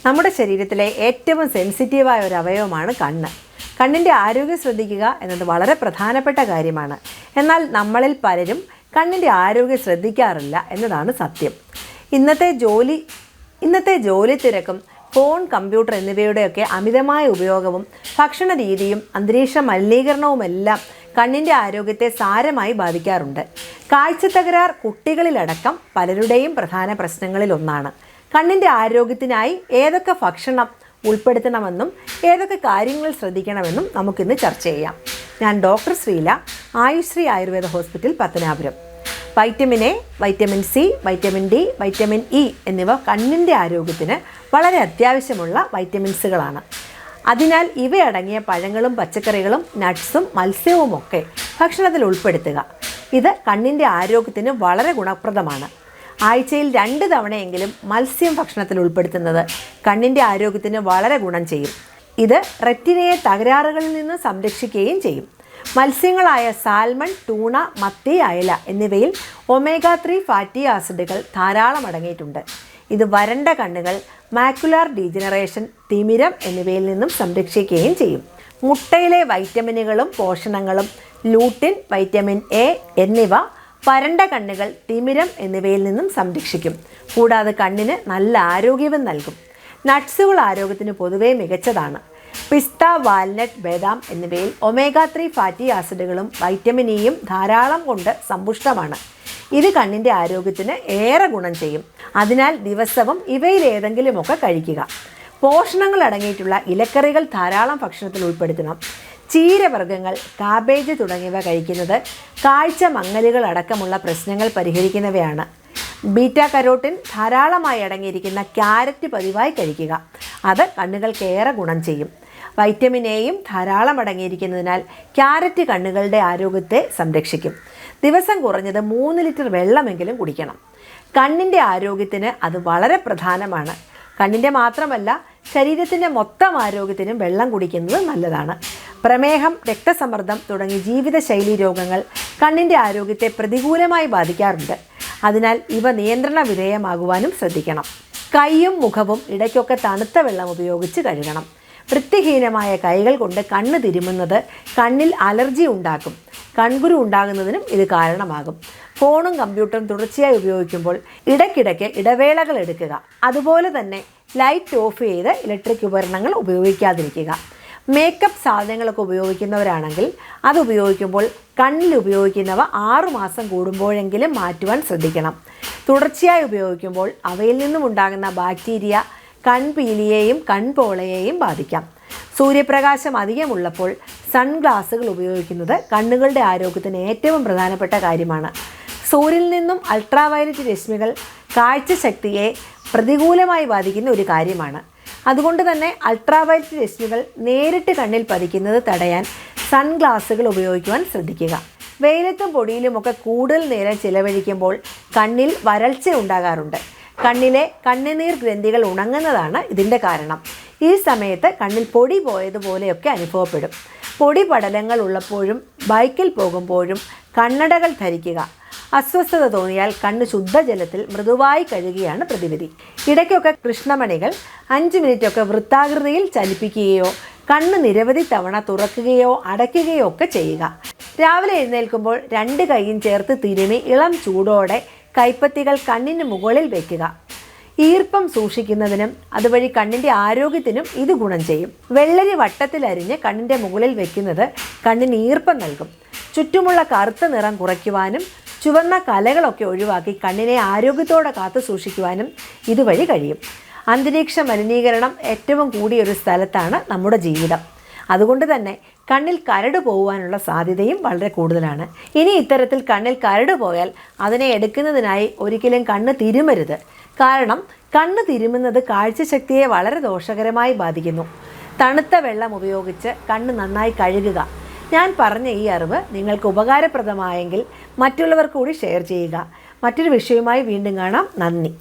നമ്മുടെ ശരീരത്തിലെ ഏറ്റവും സെൻസിറ്റീവായ ഒരു അവയവമാണ് കണ്ണ്. കണ്ണിൻ്റെ ആരോഗ്യം ശ്രദ്ധിക്കുക എന്നത് വളരെ പ്രധാനപ്പെട്ട കാര്യമാണ്. എന്നാൽ നമ്മളിൽ പലരും കണ്ണിൻ്റെ ആരോഗ്യം ശ്രദ്ധിക്കാറില്ല എന്നതാണ് സത്യം. ഇന്നത്തെ ജോലി തിരക്കും ഫോൺ, കമ്പ്യൂട്ടർ എന്നിവയുടെയൊക്കെ അമിതമായ ഉപയോഗവും ഭക്ഷണ രീതിയും അന്തരീക്ഷ മലിനീകരണവുമെല്ലാം കണ്ണിൻ്റെ ആരോഗ്യത്തെ സാരമായി ബാധിക്കാറുണ്ട്. കാഴ്ച തകരാർ കുട്ടികളിലടക്കം പലരുടെയും പ്രധാന പ്രശ്നങ്ങളിലൊന്നാണ്. കണ്ണിൻ്റെ ആരോഗ്യത്തിനായി ഏതൊക്കെ ഭക്ഷണം ഉൾപ്പെടുത്തണമെന്നും ഏതൊക്കെ കാര്യങ്ങൾ ശ്രദ്ധിക്കണമെന്നും നമുക്കിന്ന് ചർച്ച ചെയ്യാം. ഞാൻ doctor Srila, Ayushree Ayurveda hospital, Pathanapuram. Vitamin A, vitamin C, vitamin D, vitamin E എന്നിവ കണ്ണിൻ്റെ ആരോഗ്യത്തിന് വളരെ അത്യാവശ്യമുള്ള വൈറ്റമിൻസുകളാണ്. അതിനാൽ ഇവയടങ്ങിയ പഴങ്ങളും പച്ചക്കറികളും നട്ട്സും മത്സ്യവുമൊക്കെ ഭക്ഷണത്തിൽ ഉൾപ്പെടുത്തുക. ഇത് കണ്ണിൻ്റെ ആരോഗ്യത്തിന് വളരെ ഗുണപ്രദമാണ്. ആഴ്ചയിൽ 2 തവണയെങ്കിലും മത്സ്യം ഭക്ഷണത്തിൽ ഉൾപ്പെടുത്തുന്നത് കണ്ണിൻ്റെ ആരോഗ്യത്തിന് വളരെ ഗുണം ചെയ്യും. ഇത് റെറ്റിനയെ തകരാറുകളിൽ നിന്ന് സംരക്ഷിക്കുകയും ചെയ്യും. മത്സ്യങ്ങളായ സാൽമൺ, ടൂണ, മത്തി, അയല എന്നിവയിൽ ഒമേഗ-3 ഫാറ്റി ആസിഡുകൾ ധാരാളം അടങ്ങിയിട്ടുണ്ട്. ഇത് വരണ്ട കണ്ണുകൾ, മാക്കുലാർ ഡീജനറേഷൻ, തിമിരം എന്നിവയിൽ നിന്നും സംരക്ഷിക്കുകയും ചെയ്യും. മുട്ടയിലെ വൈറ്റമിനുകളും പോഷണങ്ങളും ലൂട്ടിൻ, വൈറ്റമിൻ എ എന്നിവ വരണ്ട കണ്ണുകൾ, തിമിരം എന്നിവയിൽ നിന്നും സംരക്ഷിക്കും. കൂടാതെ കണ്ണിന് നല്ല ആരോഗ്യവും നൽകും. നട്ട്സുകൾ ആരോഗ്യത്തിന് പൊതുവെ മികച്ചതാണ്. പിസ്ത, വാൽനട്ട്, ബദാം എന്നിവയിൽ ഒമേഗ-3 ഫാറ്റി ആസിഡുകളും വൈറ്റമിൻ ഇയും ധാരാളം കൊണ്ട് സമ്പുഷ്ടമാണ്. ഇത് കണ്ണിൻ്റെ ആരോഗ്യത്തിന് ഏറെ ഗുണം ചെയ്യും. അതിനാൽ ദിവസവും ഇവയിൽ ഏതെങ്കിലുമൊക്കെ കഴിക്കുക. പോഷണങ്ങൾ അടങ്ങിയിട്ടുള്ള ഇലക്കറികൾ ധാരാളം ഭക്ഷണത്തിൽ ഉൾപ്പെടുത്തണം. ചീരവർഗ്ഗങ്ങൾ, കാബേജ് തുടങ്ങിയവ കഴിക്കുന്നത് കാഴ്ച മങ്ങലുകൾ അടക്കമുള്ള പ്രശ്നങ്ങൾ പരിഹരിക്കുന്നവയാണ്. ബീറ്റ കരോട്ടിൻ ധാരാളമായി അടങ്ങിയിരിക്കുന്ന ക്യാരറ്റ് പതിവായി കഴിക്കുക. അത് കണ്ണുകൾക്ക് ഏറെ ഗുണം ചെയ്യും. വൈറ്റമിൻ എയും ധാരാളം അടങ്ങിയിരിക്കുന്നതിനാൽ ക്യാരറ്റ് കണ്ണുകളുടെ ആരോഗ്യത്തെ സംരക്ഷിക്കും. ദിവസം കുറഞ്ഞത് 3 ലിറ്റർ വെള്ളമെങ്കിലും കുടിക്കണം. കണ്ണിൻ്റെ ആരോഗ്യത്തിന് അത് വളരെ പ്രധാനമാണ്. കണ്ണിൻ്റെ മാത്രമല്ല, ശരീരത്തിൻ്റെ മൊത്തം ആരോഗ്യത്തിനും വെള്ളം കുടിക്കുന്നത് നല്ലതാണ്. പ്രമേഹം, രക്തസമ്മർദ്ദം തുടങ്ങി ജീവിതശൈലി രോഗങ്ങൾ കണ്ണിൻ്റെ ആരോഗ്യത്തെ പ്രതികൂലമായി ബാധിക്കാറുണ്ട്. അതിനാൽ ഇവ നിയന്ത്രണ വിധേയമാകുവാനും ശ്രദ്ധിക്കണം. കൈയും മുഖവും ഇടയ്ക്കൊക്കെ തണുത്ത വെള്ളം ഉപയോഗിച്ച് കഴുകണം. വൃത്തിഹീനമായ കൈകൾ കൊണ്ട് കണ്ണ് തിരുമുന്നത് കണ്ണിൽ അലർജി ഉണ്ടാക്കും. കൺകുരു ഉണ്ടാകുന്നതിനും ഇത് കാരണമാകും. ഫോണും കമ്പ്യൂട്ടറും തുടർച്ചയായി ഉപയോഗിക്കുമ്പോൾ ഇടയ്ക്കിടയ്ക്ക് ഇടവേളകൾ എടുക്കുക. അതുപോലെ തന്നെ ലൈറ്റ് ഓഫ് ചെയ്ത് ഇലക്ട്രിക് ഉപകരണങ്ങൾ ഉപയോഗിക്കാതിരിക്കുക. മേക്കപ്പ് സാധനങ്ങളൊക്കെ ഉപയോഗിക്കുന്നവരാണെങ്കിൽ അത് ഉപയോഗിക്കുമ്പോൾ കണ്ണിൽ ഉപയോഗിക്കുന്നവ 6 മാസം കൂടുമ്പോഴെങ്കിലും മാറ്റുവാൻ ശ്രദ്ധിക്കണം. തുടർച്ചയായി ഉപയോഗിക്കുമ്പോൾ അവയിൽ നിന്നും ഉണ്ടാകുന്ന ബാക്ടീരിയ കൺപീലിയെയും കൺപോളയെയും ബാധിക്കാം. സൂര്യപ്രകാശം അധികമുള്ളപ്പോൾ സൺഗ്ലാസുകൾ ഉപയോഗിക്കുന്നത് കണ്ണുകളുടെ ആരോഗ്യത്തിന് ഏറ്റവും പ്രധാനപ്പെട്ട കാര്യമാണ്. സൂര്യനിൽ നിന്നും അൾട്രാവയലറ്റ് രശ്മികൾ കാഴ്ചശക്തിയെ പ്രതികൂലമായി ബാധിക്കുന്ന ഒരു കാര്യമാണ്. അതുകൊണ്ട് തന്നെ അൾട്രാവയലറ്റ് രശ്മികൾ നേരിട്ട് കണ്ണിൽ പതിക്കുന്നത് തടയാൻ സൺഗ്ലാസുകൾ ഉപയോഗിക്കുവാൻ ശ്രദ്ധിക്കുക. വെയിലത്തും പൊടിയിലുമൊക്കെ കൂടുതൽ നേരം ചിലവഴിക്കുമ്പോൾ കണ്ണിൽ വരൾച്ച ഉണ്ടാകാറുണ്ട്. കണ്ണിലെ കണ്ണുനീർ ഗ്രന്ഥികൾ ഉണങ്ങുന്നതാണ് ഇതിൻ്റെ കാരണം. ഈ സമയത്ത് കണ്ണിൽ പൊടി പോയതുപോലെയൊക്കെ അനുഭവപ്പെടും. പൊടി പടലങ്ങൾ ഉള്ളപ്പോഴും ബൈക്കിൽ പോകുമ്പോഴും കണ്ണടകൾ ധരിക്കുക. അസ്വസ്ഥത തോന്നിയാൽ കണ്ണ് ശുദ്ധജലത്തിൽ മൃദുവായി കഴുകുകയാണ് പ്രതിവിധി. ഇടയ്ക്കൊക്കെ കൃഷ്ണമണികൾ 5 മിനിറ്റൊക്കെ വൃത്താകൃതിയിൽ ചലിപ്പിക്കുകയോ കണ്ണ് നിരവധി തവണ തുറക്കുകയോ അടയ്ക്കുകയോ ഒക്കെ ചെയ്യുക. രാവിലെ എഴുന്നേൽക്കുമ്പോൾ 2 കൈയും ചേർത്ത് തിരുമി ഇളം ചൂടോടെ കൈപ്പത്തികൾ കണ്ണിന് മുകളിൽ വയ്ക്കുക. ഈർപ്പം സൂക്ഷിക്കുന്നതിനും അതുവഴി കണ്ണിൻ്റെ ആരോഗ്യത്തിനും ഇത് ഗുണം ചെയ്യും. വെള്ളരി വട്ടത്തിലരിഞ്ഞ് കണ്ണിൻ്റെ മുകളിൽ വയ്ക്കുന്നത് കണ്ണിന് ഈർപ്പം നൽകും. ചുറ്റുമുള്ള കറുത്ത നിറം കുറയ്ക്കുവാനും ചുവന്ന കലകളൊക്കെ ഒഴിവാക്കി കണ്ണിനെ ആരോഗ്യത്തോടെ കാത്തു സൂക്ഷിക്കുവാനും ഇതുവഴി കഴിയും. അന്തരീക്ഷ മലിനീകരണം ഏറ്റവും കൂടിയൊരു സ്ഥലത്താണ് നമ്മുടെ ജീവിതം. അതുകൊണ്ട് തന്നെ കണ്ണിൽ കരട് പോകുവാനുള്ള സാധ്യതയും വളരെ കൂടുതലാണ്. ഇനി ഇത്തരത്തിൽ കണ്ണിൽ കരട് പോയാൽ അതിനെ എടുക്കുന്നതിനായി ഒരിക്കലും കണ്ണ് തിരുമരുത്. കാരണം കണ്ണ് തിരുമുന്നത് കാഴ്ചശക്തിയെ വളരെ ദോഷകരമായി ബാധിക്കുന്നു. തണുത്ത വെള്ളം ഉപയോഗിച്ച് കണ്ണ് നന്നായി കഴുകുക. ഞാൻ പറഞ്ഞ ഈ അറിവ് നിങ്ങൾക്ക് ഉപകാരപ്രദമായെങ്കിൽ മറ്റുള്ളവർക്ക് കൂടി ഷെയർ ചെയ്യുക. മറ്റൊരു വിഷയവുമായി വീണ്ടും കാണാം. നന്ദി.